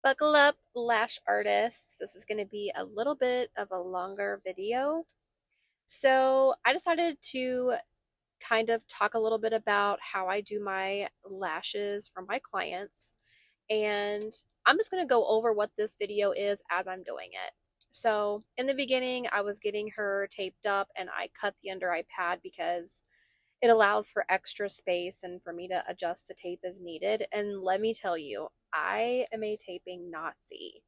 Buckle up, lash artists. This is going to be a little bit of a longer video. So, I decided to kind of talk a little bit about how I do my lashes for my clients. And I'm just going to go over what this video is as I'm doing it. So, in the beginning, I was getting her taped up and I cut the under eye pad because it allows for extra space and for me to adjust the tape as needed. And let me tell you, I am a taping Nazi.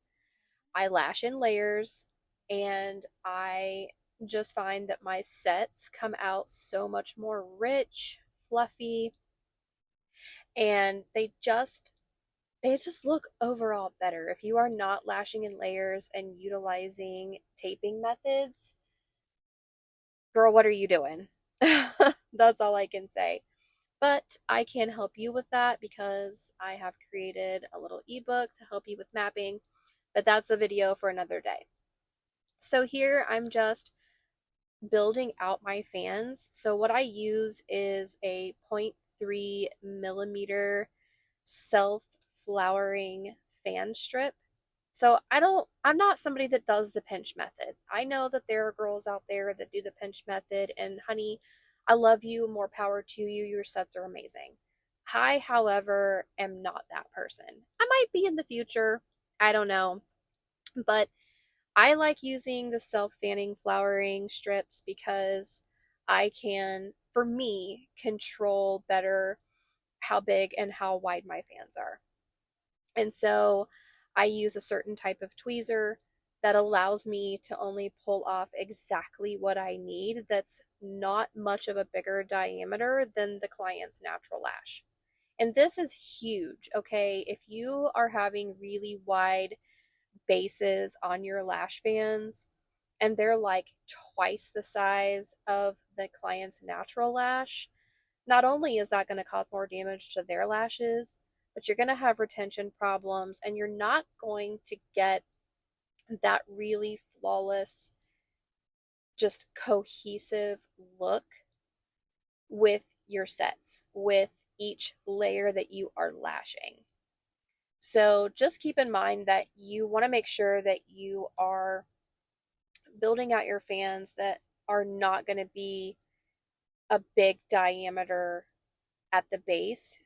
I lash in layers and I just find that my sets come out so much more rich, fluffy, and they just look overall better. If you are not lashing in layers and utilizing taping methods, girl, what are you doing? That's all I can say. But I can help you with that because I have created a little ebook to help you with mapping, but that's a video for another day. So here I'm just building out my fans. So what I use is a zero point 0.3 millimeter self-flowering fan strip. So I'm not somebody that does the pinch method. I know that there are girls out there that do the pinch method, and honey, I love you, more power to you. Your sets are amazing. I, however, am not that person. I might be in the future. I don't know. But I like using the self-fanning flowering strips because I can, for me, control better how big and how wide my fans are. And so I use a certain type of tweezer that allows me to only pull off exactly what I need that's not much of a bigger diameter than the client's natural lash. And this is huge, okay? If you are having really wide bases on your lash fans and they're like twice the size of the client's natural lash, not only is that going to cause more damage to their lashes, but you're going to have retention problems and you're not going to get that really flawless, just cohesive look with your sets, with each layer that you are lashing. So just keep in mind that you want to make sure that you are building out your fans that are not going to be a big diameter at the base.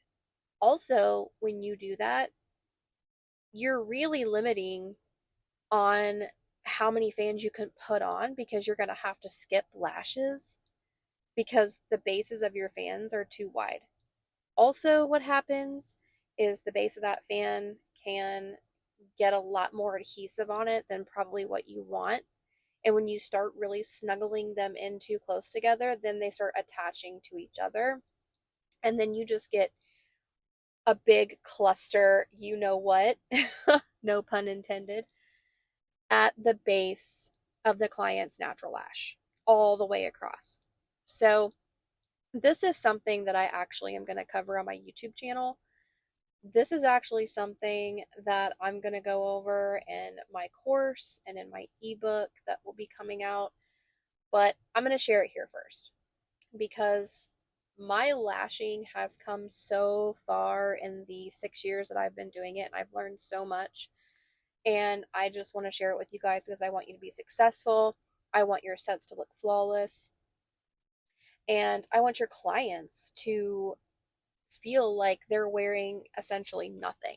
Also, when you do that, you're really limiting on how many fans you can put on because you're going to have to skip lashes because the bases of your fans are too wide. Also, what happens is the base of that fan can get a lot more adhesive on it than probably what you want. And when you start really snuggling them in too close together, then they start attaching to each other. And then you just get a big cluster, you know what, no pun intended, at the base of the client's natural lash, all the way across. So, this is something that I actually am going to cover on my YouTube channel. This is actually something that I'm going to go over in my course and in my ebook that will be coming out, but I'm going to share it here first because my lashing has come so far in the 6 years that I've been doing it, and I've learned so much. And I just want to share it with you guys because I want you to be successful. I want your sets to look flawless. And I want your clients to feel like they're wearing essentially nothing.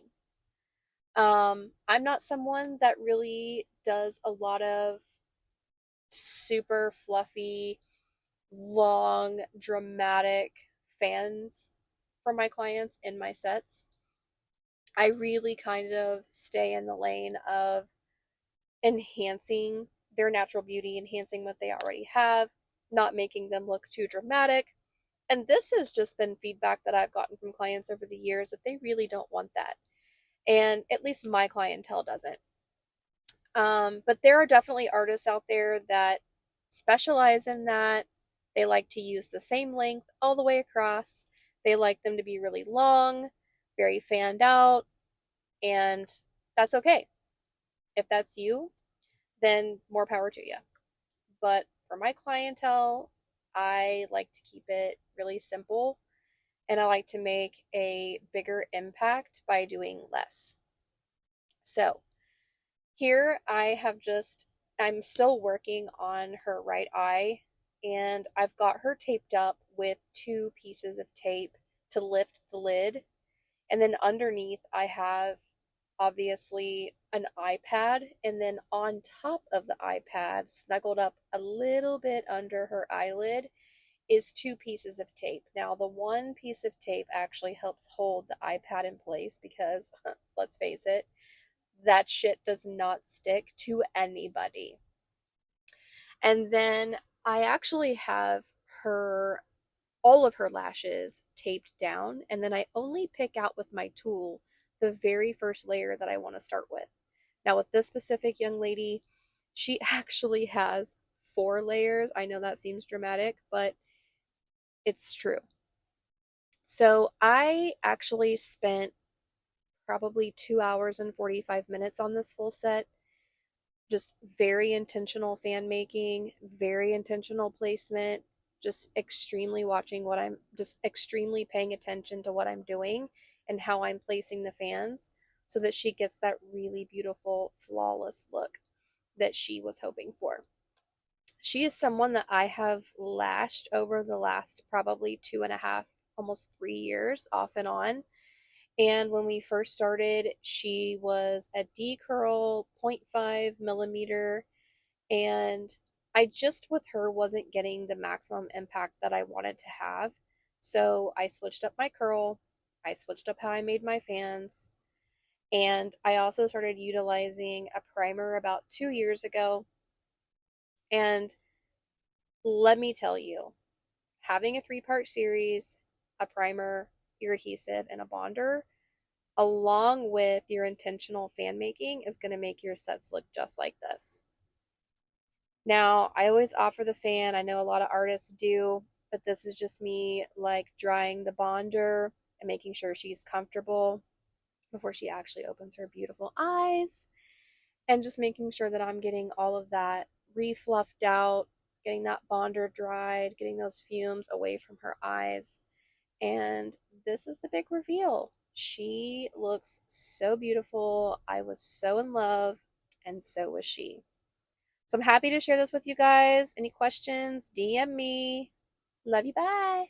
I'm not someone that really does a lot of super fluffy, long, dramatic fans for my clients in my sets. I really kind of stay in the lane of enhancing their natural beauty, enhancing what they already have, not making them look too dramatic. And this has just been feedback that I've gotten from clients over the years that they really don't want that. And at least my clientele doesn't. But there are definitely artists out there that specialize in that. They like to use the same length all the way across. They like them to be really long, very fanned out, and that's okay. If that's you, then more power to you. But for my clientele, I like to keep it really simple and I like to make a bigger impact by doing less. So here I'm still working on her right eye, and I've got her taped up with two pieces of tape to lift the lid. And then underneath, I have obviously an iPad, and then on top of the iPad, snuggled up a little bit under her eyelid, is two pieces of tape. Now, the one piece of tape actually helps hold the iPad in place because, let's face it, that shit does not stick to anybody. And then I actually have her all of her lashes taped down, and then I only pick out with my tool the very first layer that I want to start with. Now, with this specific young lady, she actually has 4 layers. I know that seems dramatic, but it's true. So I actually spent probably 2 hours and 45 minutes on this full set. Just very intentional fan making, very intentional placement, just extremely paying attention to what I'm doing and how I'm placing the fans so that she gets that really beautiful, flawless look that she was hoping for. She is someone that I have lashed over the last probably 2.5, almost 3 years off and on. And when we first started, she was a D curl 0.5 millimeter. And I just with her wasn't getting the maximum impact that I wanted to have. So I switched up my curl. I switched up how I made my fans. And I also started utilizing a primer about 2 years ago. And let me tell you, having a 3-part series, a primer, your adhesive, and a bonder, along with your intentional fan making, is going to make your sets look just like this. Now, I always offer the fan. I know a lot of artists do, but this is just me like drying the bonder and making sure she's comfortable before she actually opens her beautiful eyes, and just making sure that I'm getting all of that refluffed out, getting that bonder dried, getting those fumes away from her eyes. And this is the big reveal. She looks so beautiful. I was so in love, and so was she. So I'm happy to share this with you guys. Any questions, DM me. Love you. Bye.